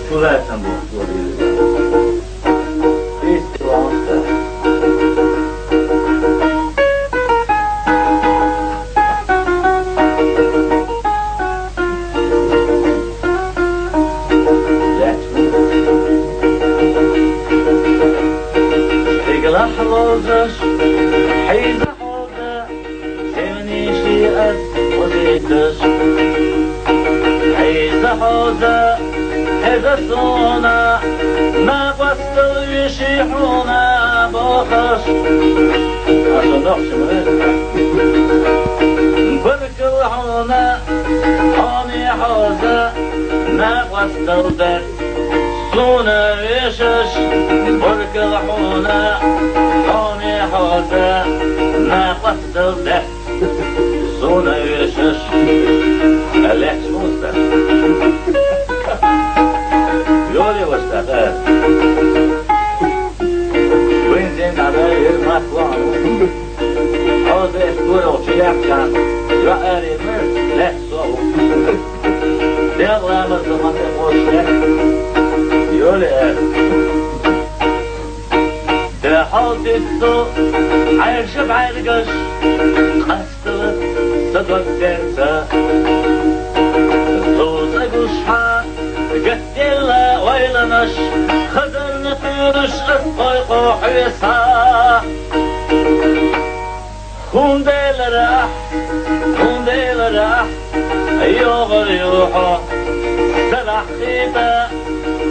Skuletan bu godili. Isti lonsta. لحظة حيز حوضة سمني شيئت وزيتش حيز حوضة هذا صونا ما بستر يشيحونا بخش عشان نخش برك الحونا حامي حوضة ما بستر در صونا يشش برك الحونا حامي حوضة ما بستر در صونا يشش أليح شموسة يولي واستغال وين زين عباير ما توانو حوضة اسكورة وشياك كان رأري مرد لا صوب ديغلا مرزمان يقوشك يولي حوض السوق عايش بعرقش قستغل صدق تنسى الصوت قشحة قتلها ويلنش خزر نطيرش اسقيقو حيسها خون ديل راح يوغل يوحو سرح خيبة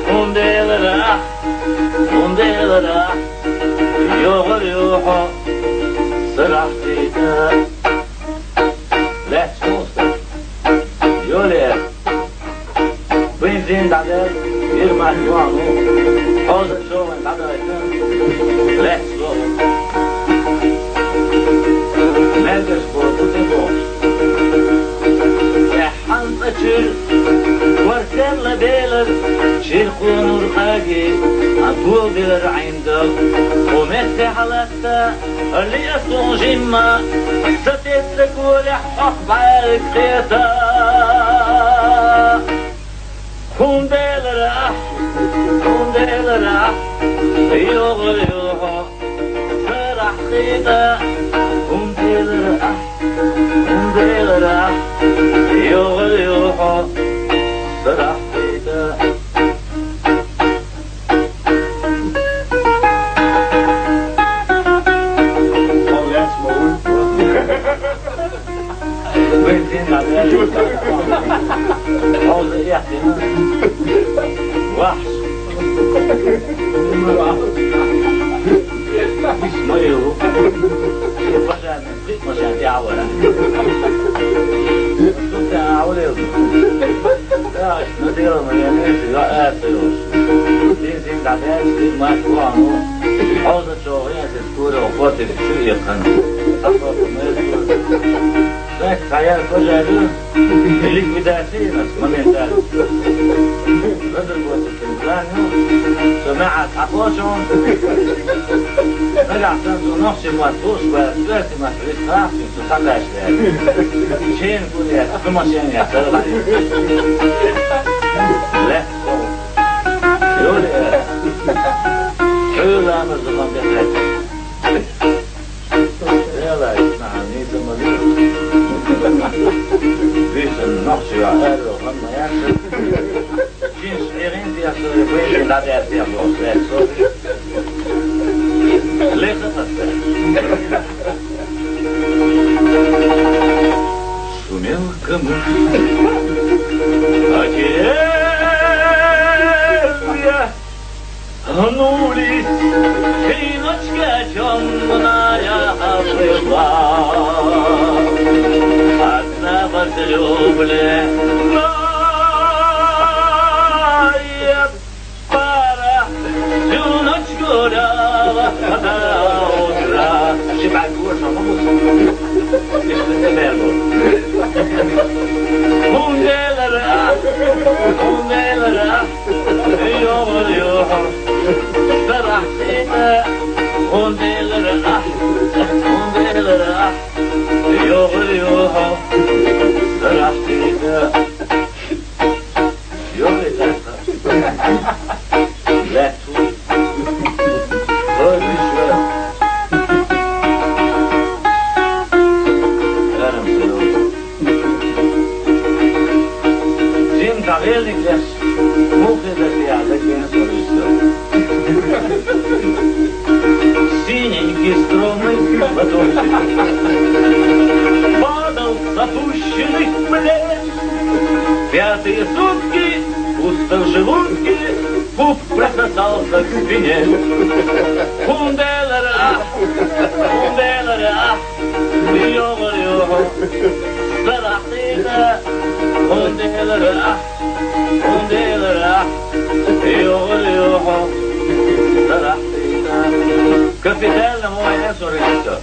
خون ديل راح يوغل يوحو سرح خيبة لا تشوفه يولي بنزين دعدي يرمى جوانو حوزة شو من دعدي لا تشوفه مالكش فوتو تنبوش احان تشير ورسل لبيلر شير خونور خاقي عطول بيلر عندك ومسي حلقتا اللي اسمه جمع ستسلك ولح اخبارك خيطا خون ديل راح يوغل يوحو سرح خيطا خون ديل راح يوغل يوحو سرح خيطا بنزين على حوض يحتنا وحش ما يروح فجأة نسيت مشان تعولا شو تعولا لا ندير مليانيش لا آسلوش بنزين على ما توانو حوض شوغين تذكوره وقوتي شو يقن أصلاً ذاك عيال فجأة اللي بداسين ما بيحتاج بدل قوة الكلام سمعت حقوشهم رجع سنتو نفسي مواتوش واسواتي ما فريد خاصي تخلى اشتاك شين يقول يا أخي ما شين يحترق عليك لا يقول يا حول أمر زغم بيحتاج يلا اسمعني تمالي فيش النقش يعقل وغنى يحسن شين صغيرين دي أصدر يبين لا دي أصدر يبين ليه خطأت شميلك مش أجيب يا هنولي حينك جمنا يا الله حتى بدلوب له ما يبارح جونك جولا وحدا شبع الجوش ومبوس هم ديل راح يوم اليوحو سرح سيتا هم ديل راح يوم اليوحو سرح سيتا يوم اليوحو لا تقول راجل شوية أنا مسلوك جيم تغيرني كلاش مو كده في عزك بين سوريستو Синенький стройный ладоши падал с опущенных плеч. Пятые сутки, пусто в желудке, пуп присосался к спине. Хунделера, йога-йога, зарахтина. Хунделера, йога-йога, зарахтина. كابيتال هو ياسر الكتاب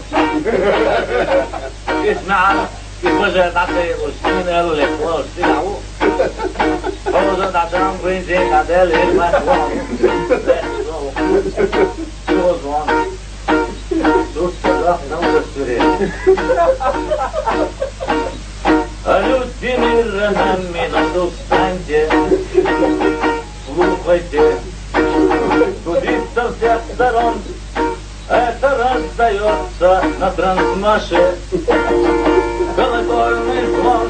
اسمع كيف وجهت عطيه وشتين قالوا لك وشتين عوو هو زاد عشان وين زين عدال ايه ما هو زوان دوست الله نور السوريا قالوا الدمير رهم من دوست بانجي слухайте Буддистов всех сторон это раздается на трансмаше. Колокольный звон,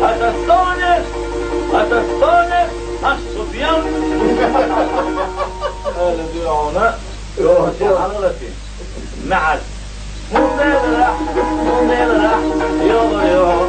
это стонет, аж субьян. الدعونا يوحي حضرتي معك مو راح يوغ